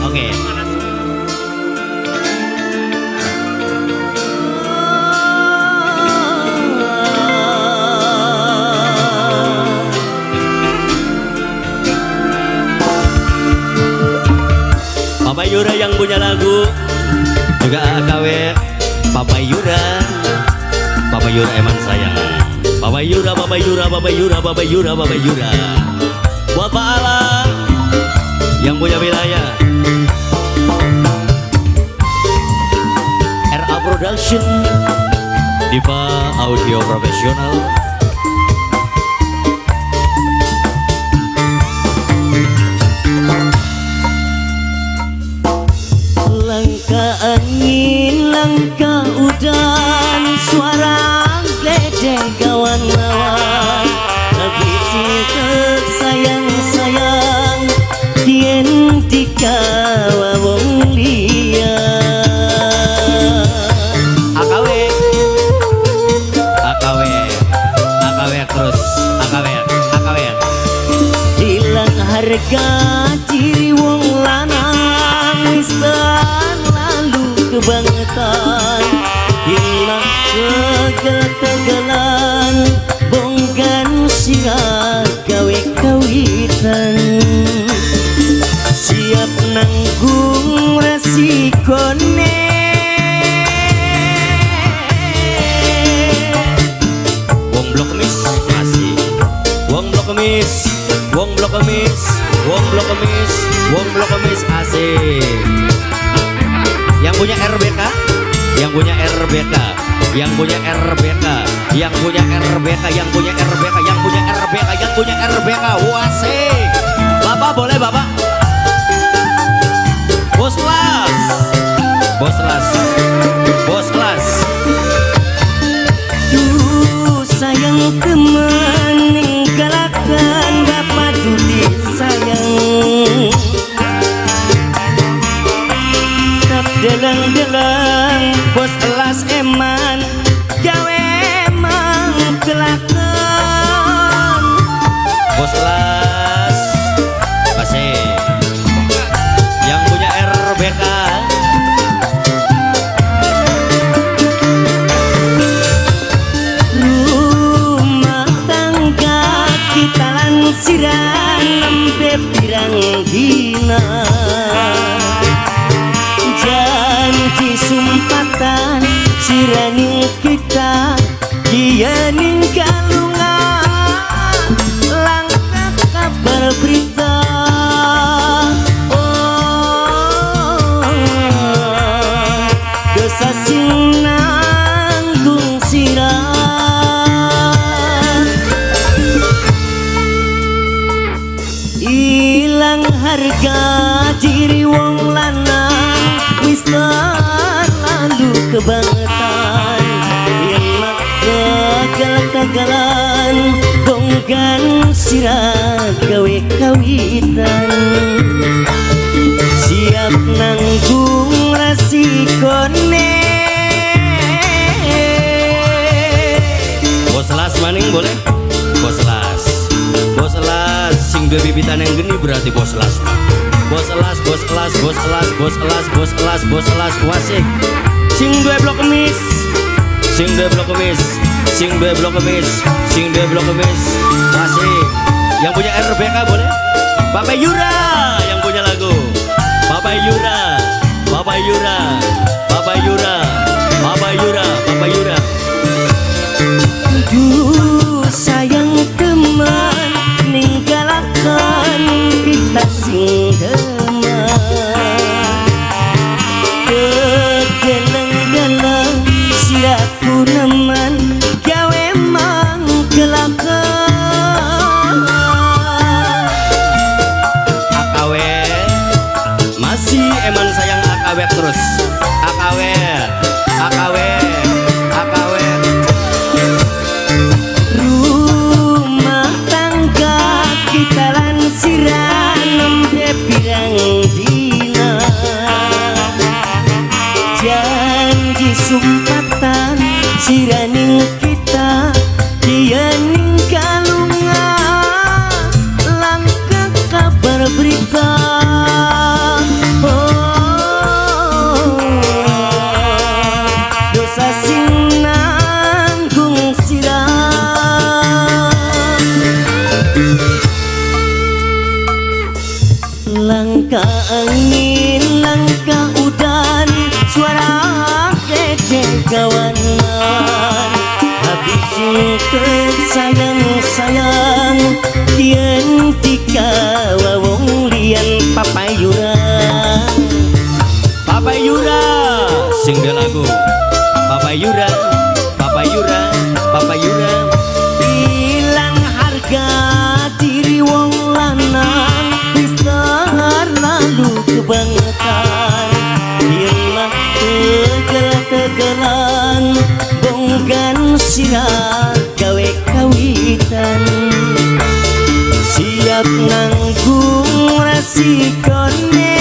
Oke. Papa Yura yang punya lagu juga AKW Papa Yura. Papa Yura eman sayang. Papa Yura, Papa Yura, Papa Yura, Papa Yura, Papa Yura. Buat Pak Ala yang punya wilayah. RA Production, Diva Audio Profesional. Langkah angin, langkah udan, suara gledek kawan-kawan. Tapi singkat sayang-sayang, kien dikawa wong liya. AKW, AKW, AKW terus, AKW, AKW. Hilang harga diri wong lanang, wis lalu kebangetan. Hilang kegel-kegelan, bonggan sirah gawe kawitan. Siap nanggung resikone. Wong blok kemis masih. Wong blok kemis, wong blok kemis, wong blok kemis, wong blok kemis asik. Yang punya RBK, yang punya RBK, yang punya RBK, yang punya RBK, yang punya RBK, yang punya RBK, yang punya RBK, wasik. Bapak boleh bapak. Bos kelas, bos kelas, bos kelas. Duh sayang teman ninggalakan dapat duit sayang. Tak delang-delang bos kelas eman gawe emang kelakan. Bos kelas masih. Yang punya RBK, rumah tangga kita lansiran nembe pirang dina. Janji sumpatan siraning kita dia ninggalungan. Langkah kabar berita, dosa sing nanggung sirah. Ilang harga diri wong lanang, wis lalu kebangetan. Emak gagal-gagalan, bonggan sirah gawe kawitan. Siap nanggung resikone. Bos las maning boleh? Bos las, bos las sing duwe bibitan yang geni berarti bos las. Bos las, bos las, bos las, bos las, bos las, bos las, wasik. Sing duwe blok kemis, sing duwe blok kemis, sing duwe blok kemis, sing duwe blok kemis, wasik. Yang punya RBK boleh? Papa Yura yang punya lagu. Papa Yura, Papa Yura, Papa Yura, Papa Yura, Papa Yura. Duh sayang teman ninggalakan kita sing teman. Kegeleng-geleng siaku neman gawe mang kelakan. AKW masih eman sayang AKW terus. AKW, AKW, AKW. Rumah tangga kita lansiran nembe pirang dina. Janji sumpatan siraning kita dia ninggalungan. Langkah kabar berita, oh Langka angin, langka udan, suara kejengkawanan. Habis tersayang-sayang, kian tika wawong lian papayuran. Papayura sing de lagu Papayura, Papayura, Papayura. Hilang harga diri wong lanang, wis lalu kebangetan. Hilang tegel-tegelan, bonggan sirah gawe kawitan. Siap nanggung resikone